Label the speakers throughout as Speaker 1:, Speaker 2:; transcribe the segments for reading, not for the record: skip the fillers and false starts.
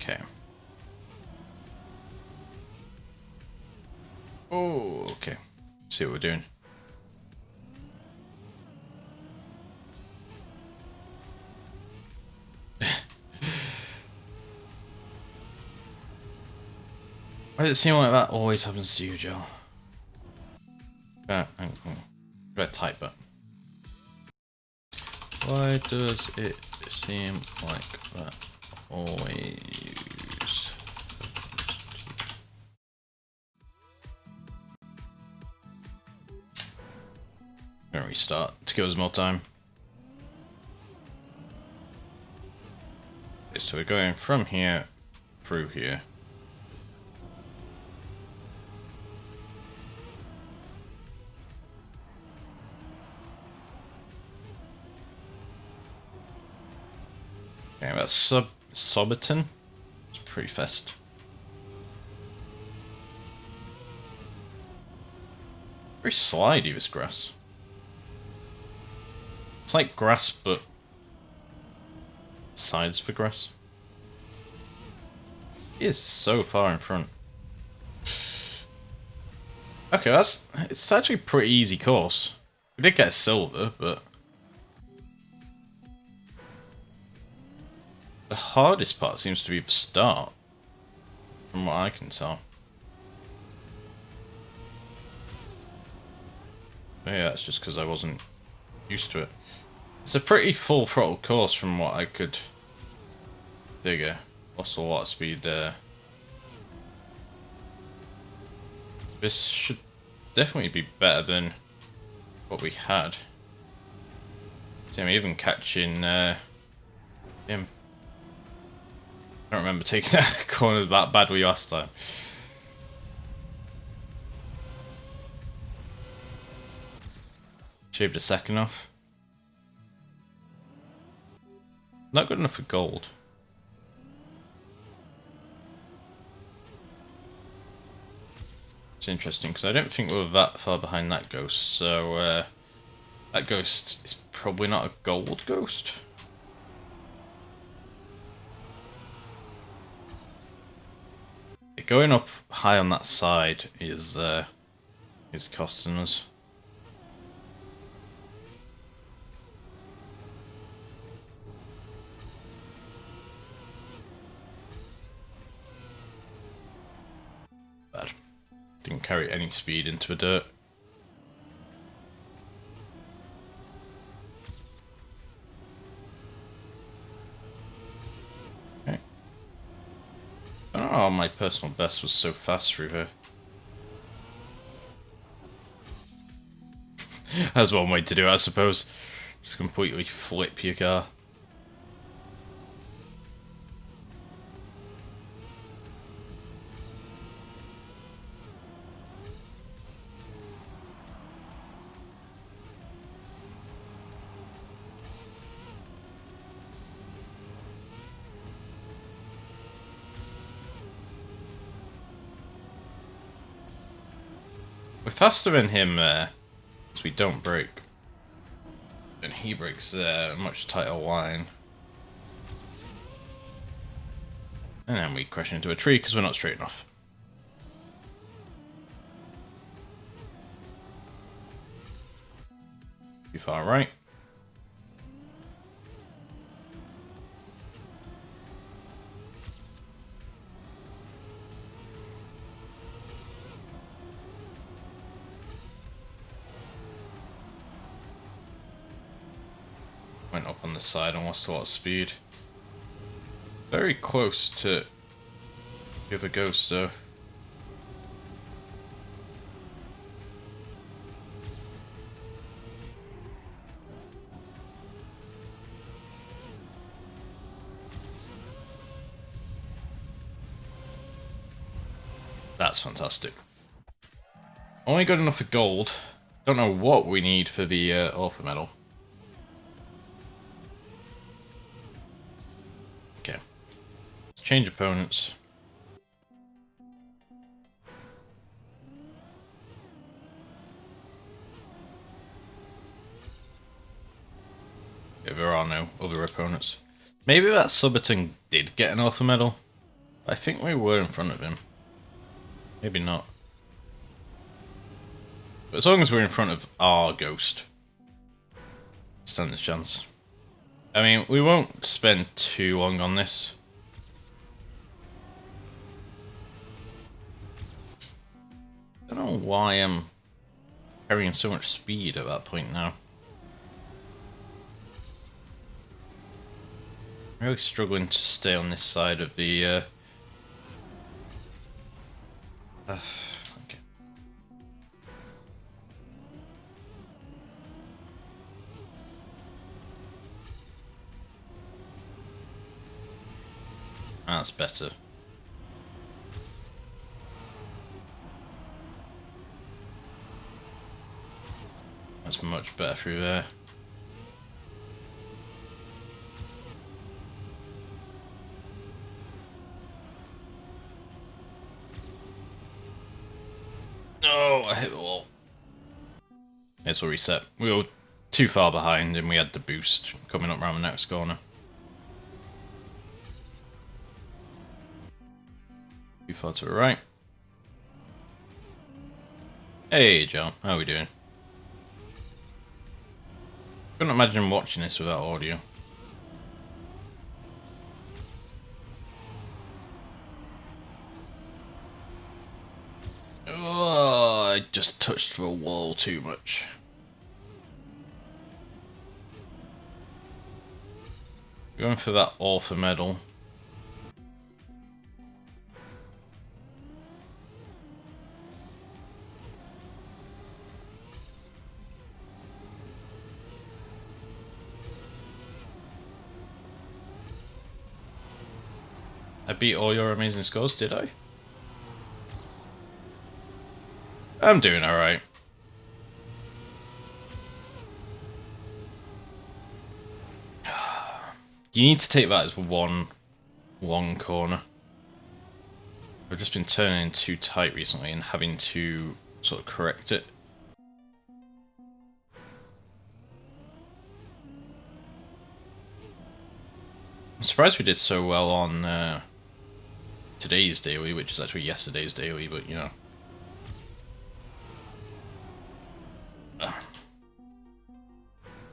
Speaker 1: Okay. Oh, okay. See what we're doing. Why does it seem like that always happens to you, Joe? I'm gonna type it. Why does it seem like that always? I'm gonna restart to give us more time. Okay, so we're going from here through here. Okay, that's Soberton. It's pretty fast. Very slidey, this grass. It's like grass, but sides for grass. He is so far in front. Okay, it's actually a pretty easy course. We did get a silver, but the hardest part seems to be the start, from what I can tell. But yeah, that's just because I wasn't used to it. It's a pretty full throttle course from what I could figure. Also a lot of speed there. This should definitely be better than what we had. See, I'm even catching him. I don't remember taking that corner that badly last time. Shaved a second off. Not good enough for gold. It's interesting because I don't think we're that far behind that ghost, so that ghost is probably not a gold ghost. Going up high on that side is costing us. Bad. Didn't carry any speed into the dirt. Okay. Oh, my personal best was so fast through here. That's one way to do it, I suppose. Just completely flip your car. We're faster than him because we don't brake. And he brakes a much tighter line. And then we crash into a tree because we're not straight enough. Too far right. Went up on the side and lost a lot of speed. Very close to the other ghost though. That's fantastic. Only got enough for gold. Don't know what we need for the alpha medal. Okay. Change opponents. If there are no other opponents. Maybe that Subberton did get an alpha medal. I think we were in front of him. Maybe not. But as long as we're in front of our ghost, stand a chance. I mean, we won't spend too long on this. I don't know why I'm carrying so much speed at that point now. I'm really struggling to stay on this side of the okay. That's better. That's much better through there. No, I hit the wall. It's a reset. We were too far behind and we had the boost coming up around the next corner. Too far to the right. Hey John, how are we doing? Couldn't imagine watching this without audio. Oh, I just touched the wall too much. Going for that author medal. I beat all your amazing scores, did I? I'm doing alright. You need to take that as one long corner. I've just been turning too tight recently and having to sort of correct it. I'm surprised we did so well on today's daily, which is actually yesterday's daily, but you know.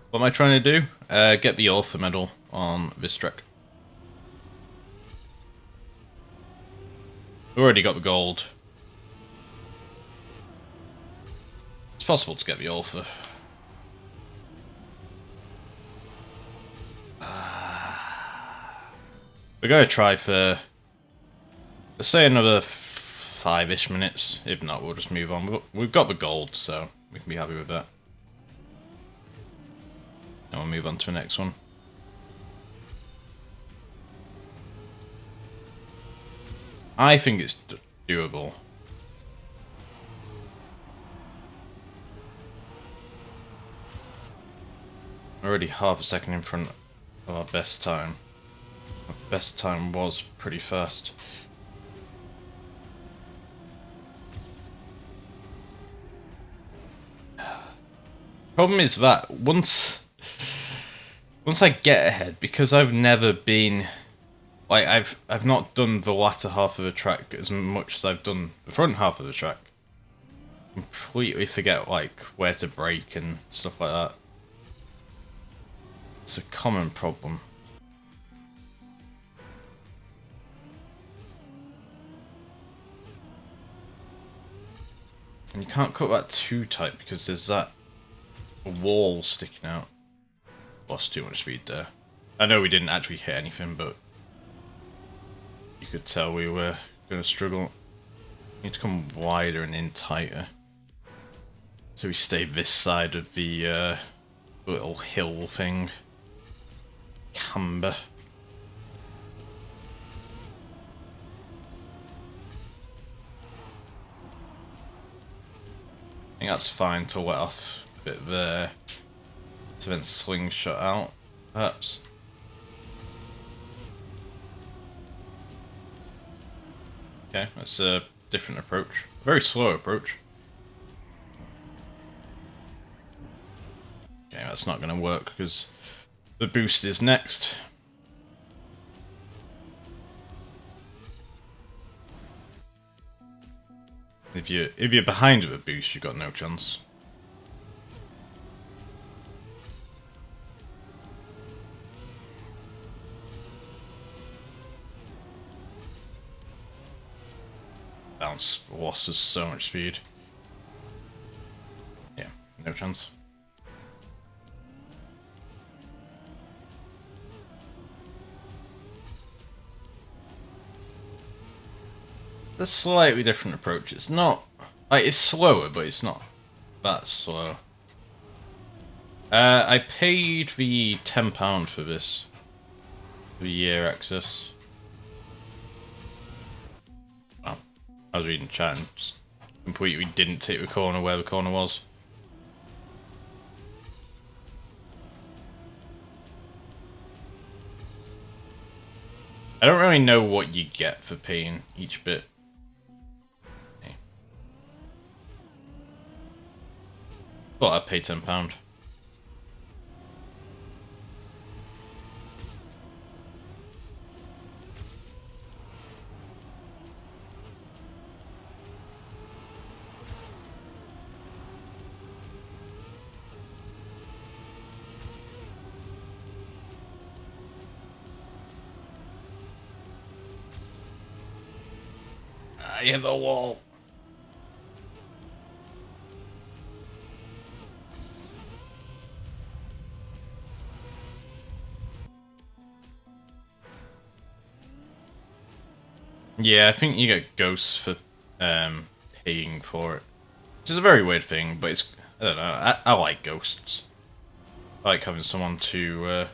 Speaker 1: What am I trying to do? Get the author medal on this track. We already got the gold. It's possible to get the author. We're going to try for, let's say, another 5-ish minutes. If not, we'll just move on. We've got the gold, so we can be happy with that. And we'll move on to the next one. I think it's doable. Already half a second in front of our best time. Our best time was pretty fast. Problem is that once I get ahead, because I've never been like I've not done the latter half of the track as much as I've done the front half of the track. Completely forget like where to brake and stuff like that. It's a common problem. And you can't cut that too tight because there's that wall sticking out. Lost too much speed there. I know we didn't actually hit anything, but you could tell we were going to struggle. We need to come wider and in tighter. So we stay this side of the little hill thing. Camber. I think that's fine to let off a bit there. To then slingshot out, perhaps. Okay, that's a different approach. A very slow approach. Okay, that's not going to work because the boost is next. If you're behind with a boost, you've got no chance. Bounce lost us so much speed. Yeah, no chance. A slightly different approach. It's not like it's slower, but it's not that slow. I paid the £10 for this, for the year access. Well, I was reading chat and just completely didn't take the corner where the corner was. I don't really know what you get for paying each bit. Thought I'd pay £10. I have a wall. Yeah, I think you get ghosts for paying for it. Which is a very weird thing, but it's, I don't know, I like ghosts. I like having someone to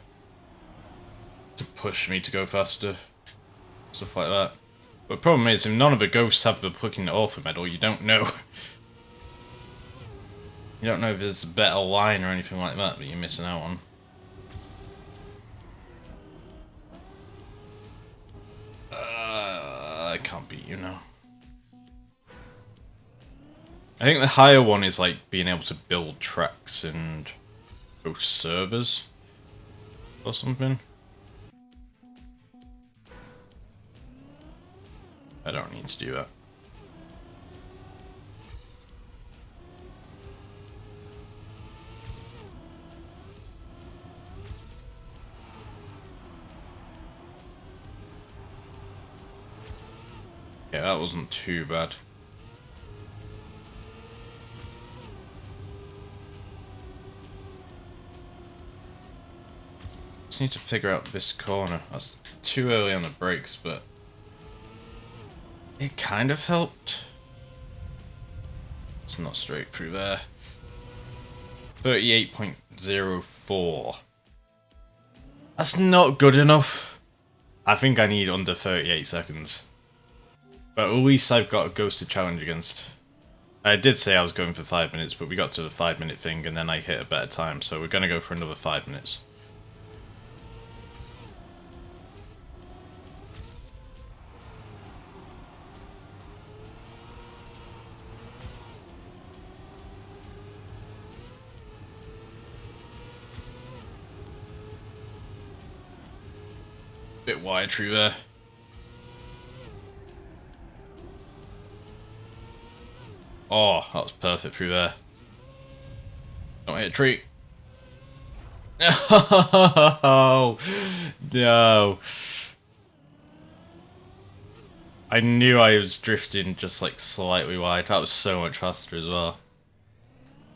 Speaker 1: push me to go faster. Stuff like that. But the problem is, if none of the ghosts have the fucking author medal, you don't know. You don't know if there's a better line or anything like that you're missing out on. I can't beat you now. I think the higher one is like being able to build tracks and host servers or something. I don't need to do that. Yeah, that wasn't too bad. Just need to figure out this corner. That's too early on the brakes, but it kind of helped. It's not straight through there. 38.04. That's not good enough. I think I need under 38 seconds. But at least I've got a ghost to challenge against. I did say I was going for 5 minutes, but we got to the 5-minute thing and then I hit a better time, so we're going to go for another 5 minutes. Bit wide through there. Oh, that was perfect through there. Don't hit a tree. No! No. I knew I was drifting just like slightly wide. That was so much faster as well.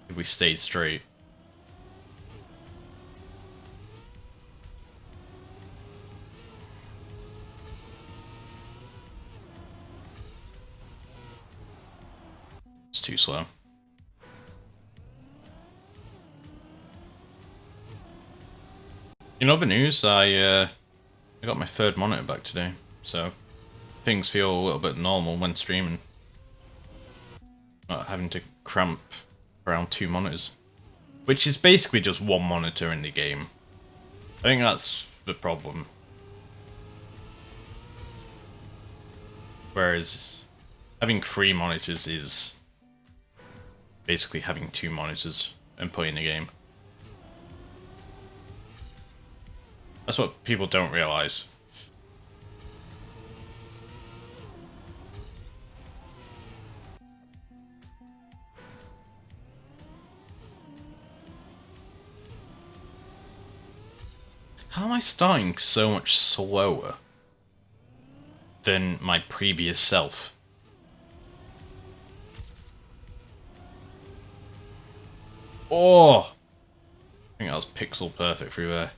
Speaker 1: If we stayed straight. It's too slow. In other news, I got my third monitor back today, so things feel a little bit normal when streaming. Not having to cramp around 2 monitors. Which is basically just one monitor in the game. I think that's the problem. Whereas having 3 monitors is basically having 2 monitors and playing the game. That's what people don't realise. How am I starting so much slower than my previous self? Oh! I think that was pixel perfect through there.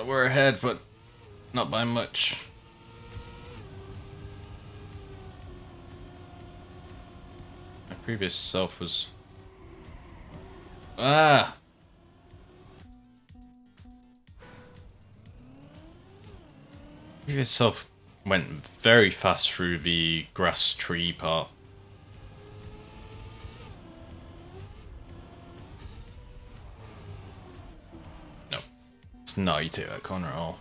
Speaker 1: We're ahead, but not by much. My previous self was... Ah! Previous self went very fast through the grass tree part. No, it's not how you take that corner at all.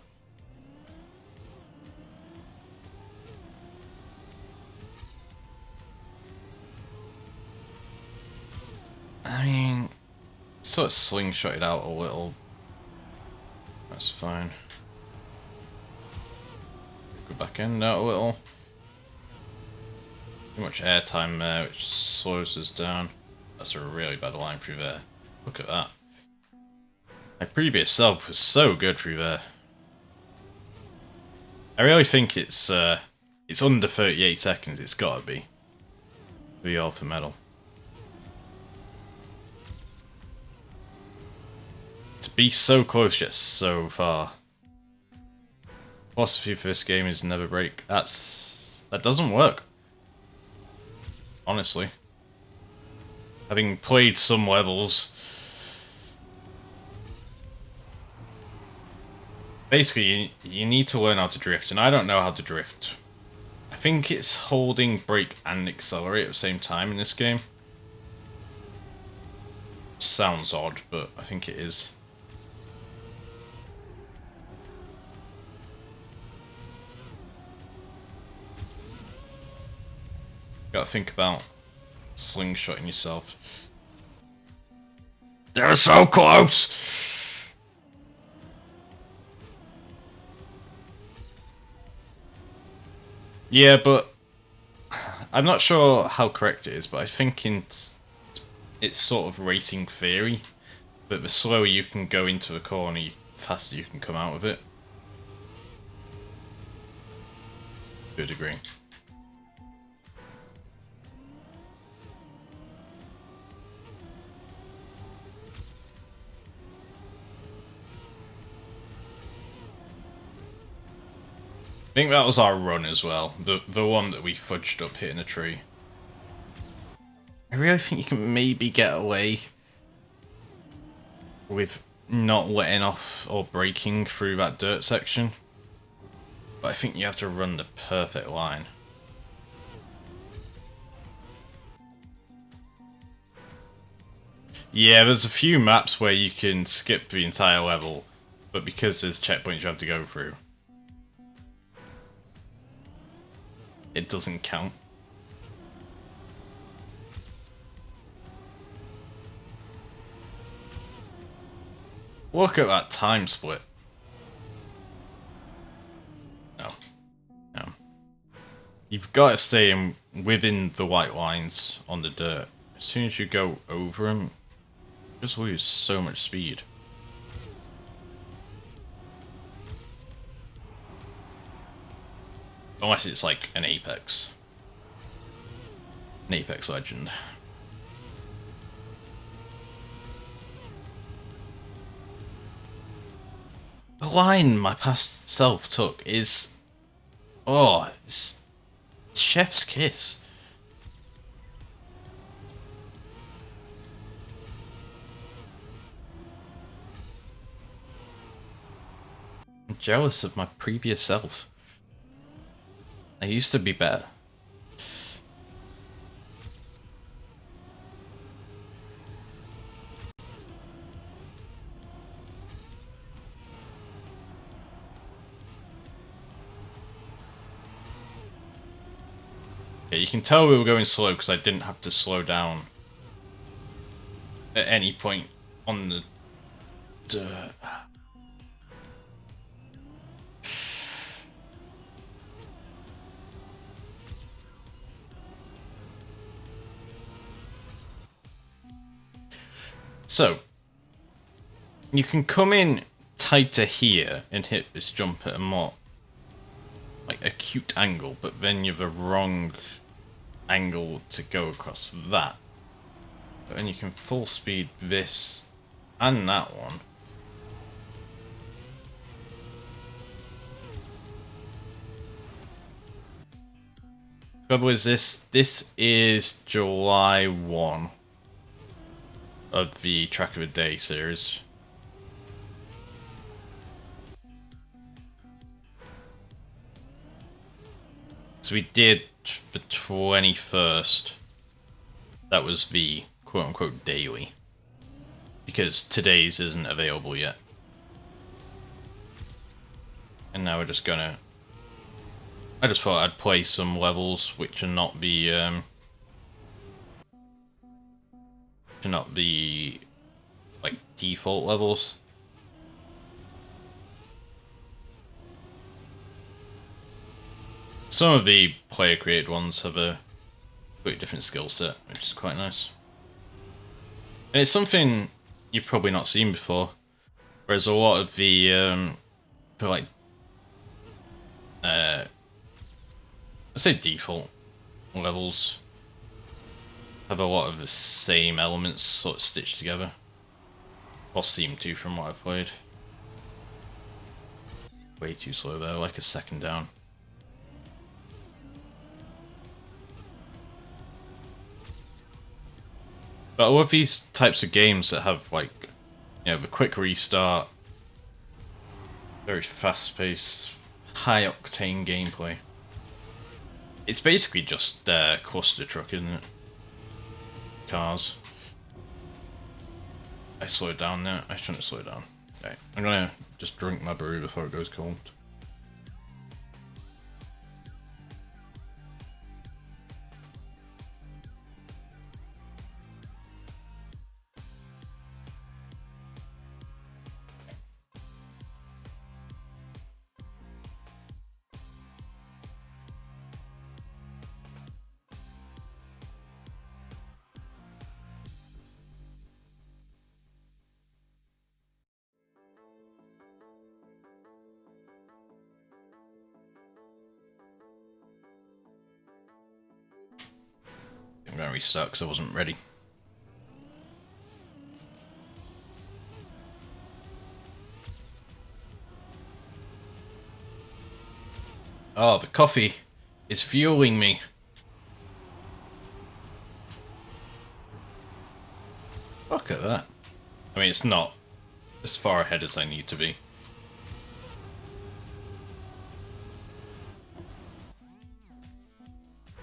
Speaker 1: I mean, sort of slingshotted out a little. That's fine. Go back in out a little. Too much airtime there, which slows us down. That's a really bad line through there. Look at that. My previous self was so good through there. I really think it's under 38 seconds. It's gotta be the alpha medal. To be so close yet so far. Philosophy for this game is never break. That doesn't work. Honestly. Having played some levels. Basically, you need to learn how to drift, and I don't know how to drift. I think it's holding brake and accelerate at the same time in this game. Sounds odd, but I think it is. Gotta think about slingshotting yourself. They're so close! Yeah, but I'm not sure how correct it is, but I think it's sort of racing theory. But the slower you can go into a corner, the faster you can come out of it. To a degree. I think that was our run as well. The one that we fudged up hitting a tree. I really think you can maybe get away with not letting off or braking through that dirt section. But I think you have to run the perfect line. Yeah, there's a few maps where you can skip the entire level, but because there's checkpoints you have to go through, it doesn't count. Look at that time split. No. No. You've got to stay within the white lines on the dirt. As soon as you go over them, you just lose so much speed. Unless it's like an Apex. An Apex Legend. The line my past self took is... Oh, it's chef's kiss. I'm jealous of my previous self. I used to be better. Yeah, you can tell we were going slow because I didn't have to slow down at any point on the dirt. So, you can come in tighter here and hit this jump at a more like acute angle, but then you have a wrong angle to go across that. But then you can full speed this and that one. What was this? This is July 1 of the Track of the Day series. So we did the 21st. That was the quote-unquote daily. Because today's isn't available yet. And now we're just gonna... I just thought I'd play some levels which are not the like default levels. Some of the player created ones have a completely different skill set, which is quite nice. And it's something you've probably not seen before. Whereas a lot of the for like I say default levels have a lot of the same elements sort of stitched together. Or seem to from what I've played. Way too slow there, like a second down. But I love these types of games that have like, you know, the quick restart, very fast-paced, high-octane gameplay. It's basically just cluster truck, isn't it? Cars. I slowed down there. I shouldn't slow down. Okay, I'm gonna just drink my brew before it goes cold. I'm gonna restart because I wasn't ready. Oh, the coffee is fueling me. Look at that. I mean, it's not as far ahead as I need to be.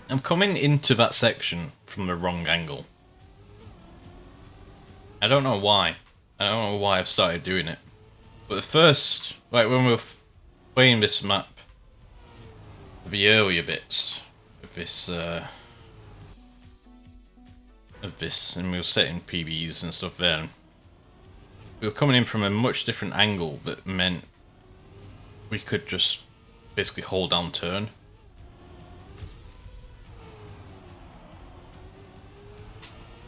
Speaker 1: I'm coming into that section from the wrong angle. I don't know why. I don't know why I've started doing it. But the first, like when we were playing this map, the earlier bits of this, and we were setting PBs and stuff there, we were coming in from a much different angle that meant we could just basically hold down turn.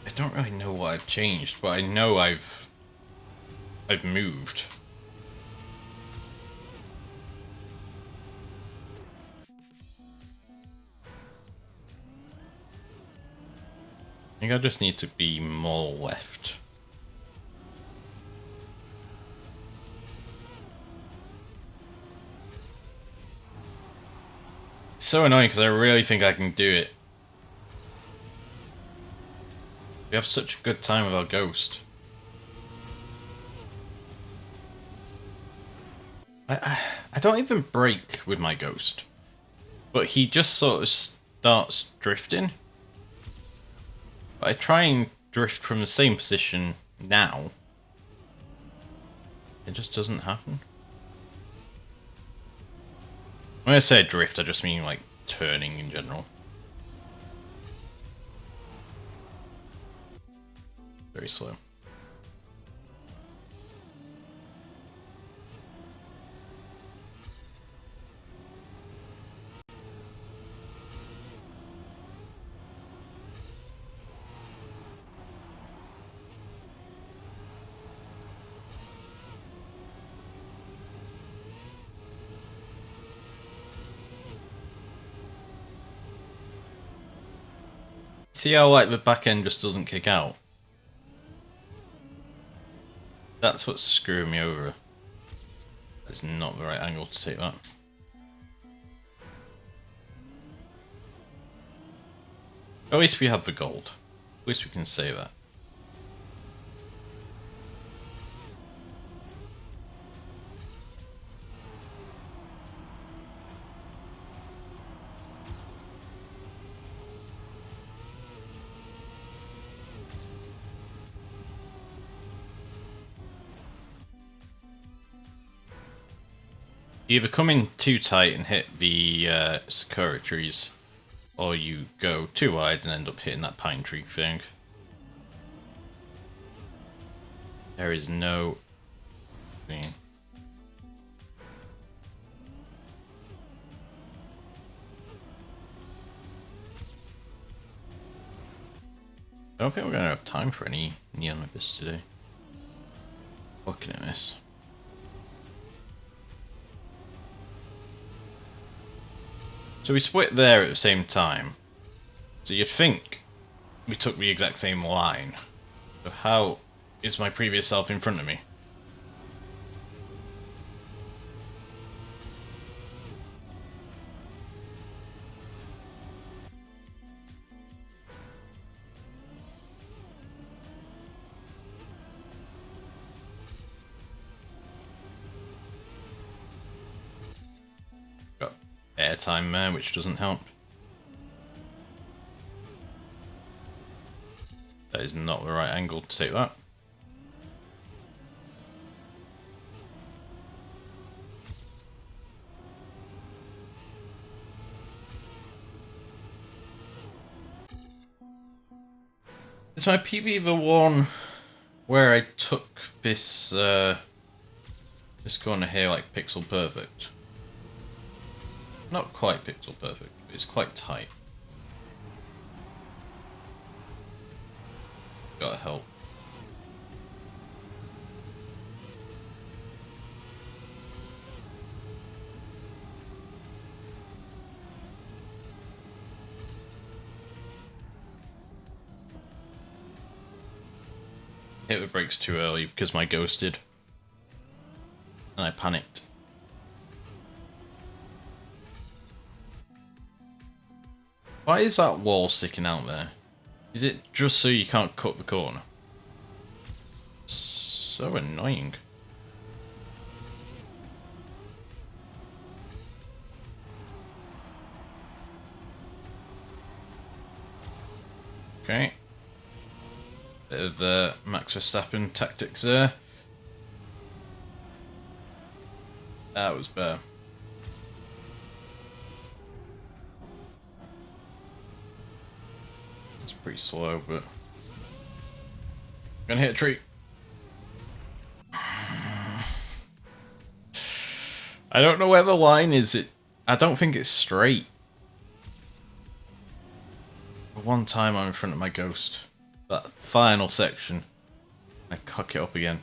Speaker 1: I don't really know what I've changed, but I know I've moved. I think I just need to be more left. It's so annoying because I really think I can do it. We have such a good time with our ghost. I don't even break with my ghost. But he just sort of starts drifting. But I try and drift from the same position now. It just doesn't happen. When I say drift, I just mean like turning in general. Very slow. See how like the back end just doesn't kick out? That's what's screwing me over. That's not the right angle to take that. At least we have the gold. At least we can say that. You either come in too tight and hit the sakura trees, or you go too wide and end up hitting that pine tree thing. There is no thing. I don't think we're going to have time for any neon abyss today. Looking at this. So we split there at the same time. So you'd think we took the exact same line. So how is my previous self in front of me? Got airtime there, which doesn't help. That is not the right angle to take that. Is my PB the one where I took this this corner here like pixel perfect? Not quite pixel perfect, but it's quite tight. Gotta help. Hit the brakes too early because my ghosted. And I panicked. Why is that wall sticking out there? Is it just so you can't cut the corner? So annoying. Okay. Bit of Max Verstappen tactics there. That was better. It's pretty slow, but gonna hit a tree. I don't know where the line is. I don't think it's straight. One time I'm in front of my ghost. That final section. I cock it up again.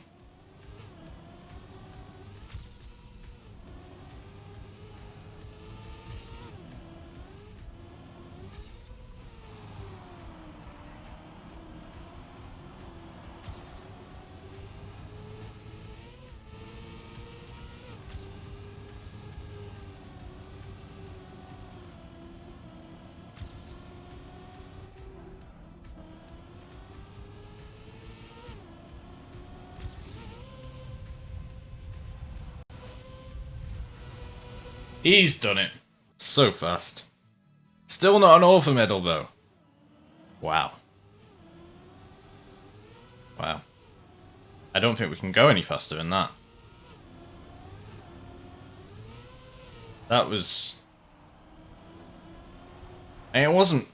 Speaker 1: He's done it. So fast. Still not an author medal though. Wow. Wow. I don't think we can go any faster than that. That was... I mean, it wasn't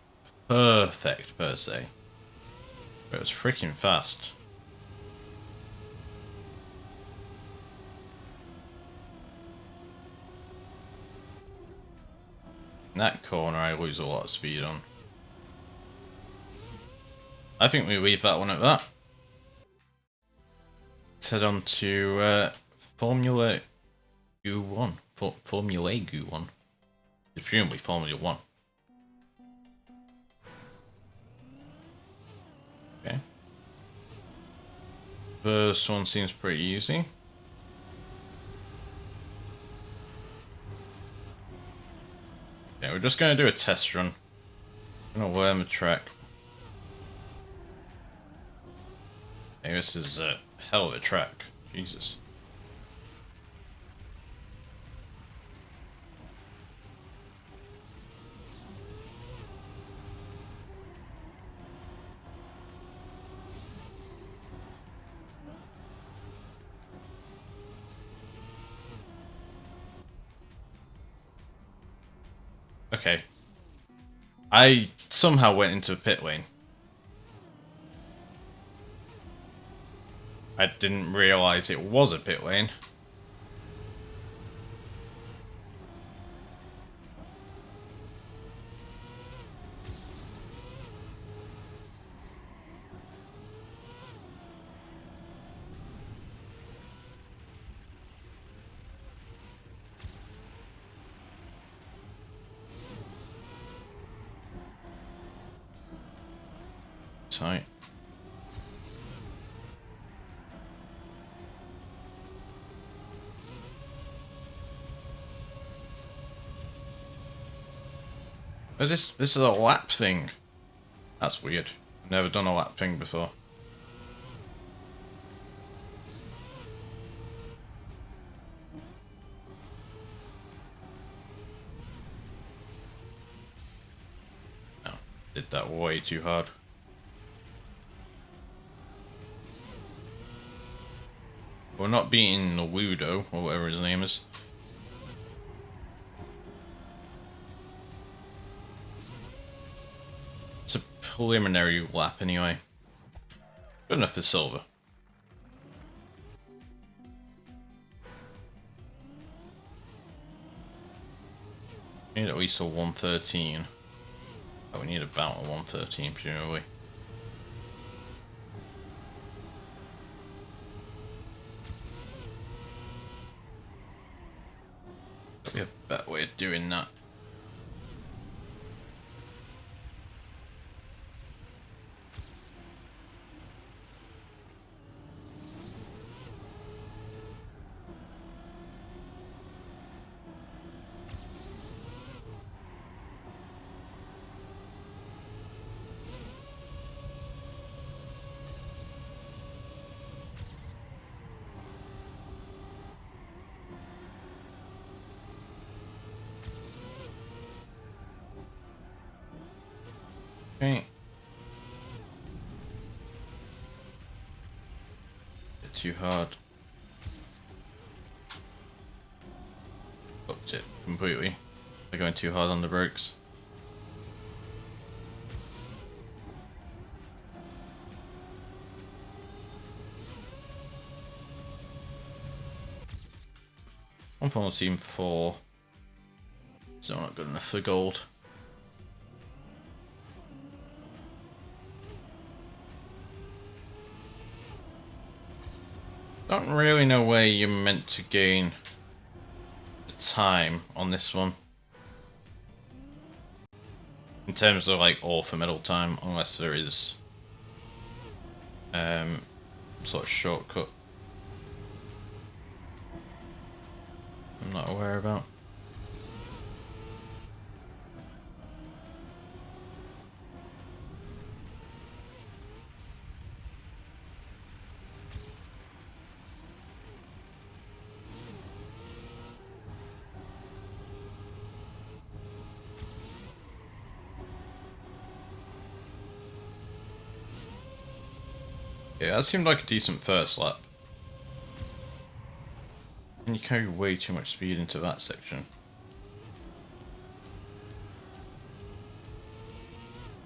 Speaker 1: perfect per se. But it was freaking fast. In that corner I lose a lot of speed on. I think we leave that one at that. Let's head on to Formula Q1. Formula Q1. Presumably Formula 1. First one seems pretty easy. Yeah, we're just going to do a test run. I'm going to worm a track. Hey, this is a hell of a track. Jesus. Okay. I somehow went into a pit lane. I didn't realise it was a pit lane. Tight. Is this? This is a lap thing. That's weird. I've never done a lap thing before. No, did that way too hard. We're not beating Ludo, or whatever his name is. It's a preliminary lap anyway. Good enough for silver. We need at least a 113. Oh, we need about a 113 presumably. We have a better way of doing that. Okay. Bit too hard. Fucked it completely. They're going too hard on the brakes. One point team 4. Still not good enough for gold. Don't really know where you're meant to gain the time on this one. In terms of like all for medal time, unless there is some sort of shortcut I'm not aware about. Yeah, that seemed like a decent first lap. And you carry way too much speed into that section.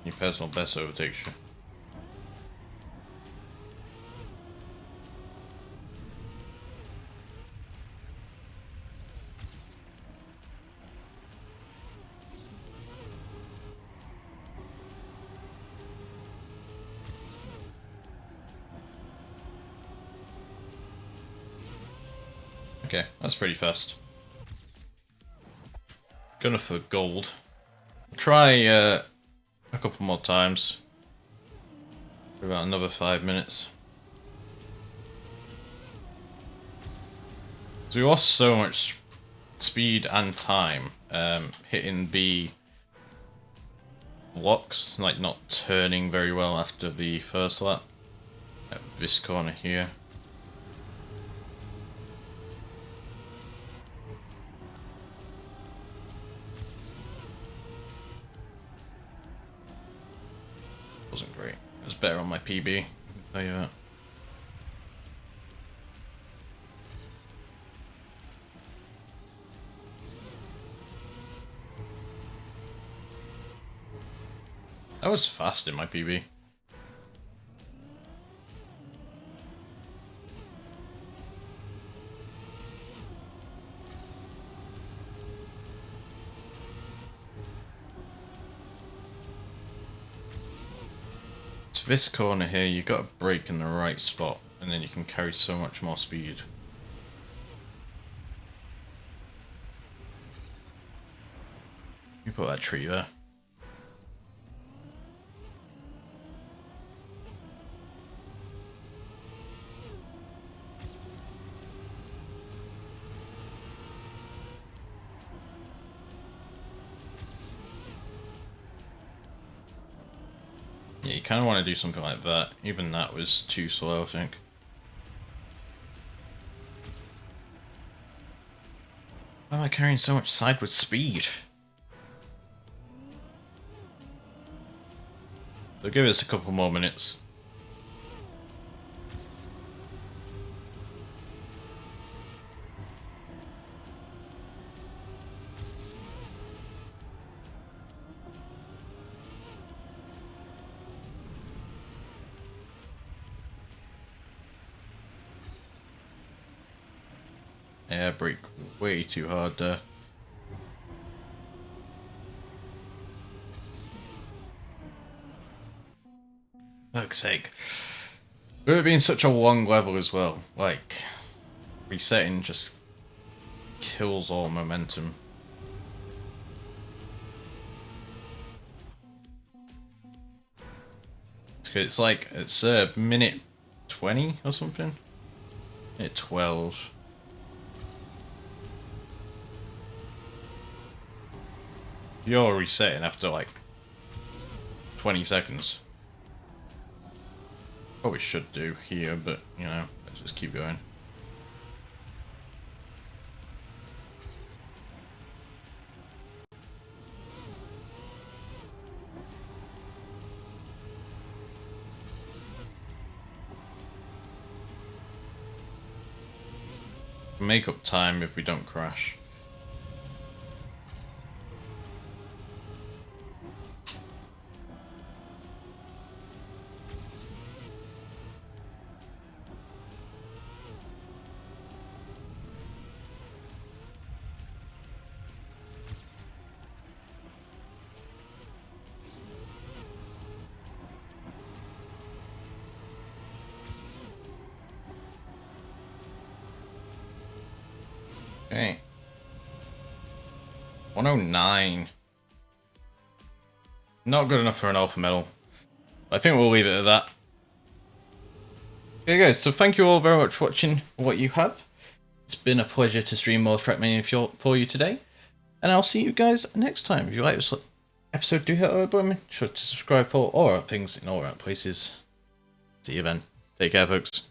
Speaker 1: Your personal best overtakes you. Okay, that's pretty fast. Gonna for gold. Try a couple more times. For about another 5 minutes. So we lost so much speed and time hitting the blocks, like not turning very well after the first lap. At this corner here. Wasn't great. It was better on my PB, I can tell you that. I was fast in my PB. To this corner here, you got to brake in the right spot, and then you can carry so much more speed. You put that tree there. Yeah, you kind of want to do something like that. Even that was too slow, I think. Why am I carrying so much sideward speed? So give us a couple more minutes. Yeah, brake way too hard there. Fuck's sake. With it being such a long level as well, like, resetting just kills all momentum. It's like, it's minute 20 or something? Minute 12. You're resetting after like 20 seconds. Probably should do here, but you know, let's just keep going. Make up time if we don't crash. Okay. 109. Not good enough for an alpha medal. I think we'll leave it at that. Okay guys, so thank you all very much for watching what you have. It's been a pleasure to stream more Trackmania for you today. And I'll see you guys next time. If you like this episode, do hit that button. Be sure to subscribe for all our things in all our places. See you then. Take care, folks.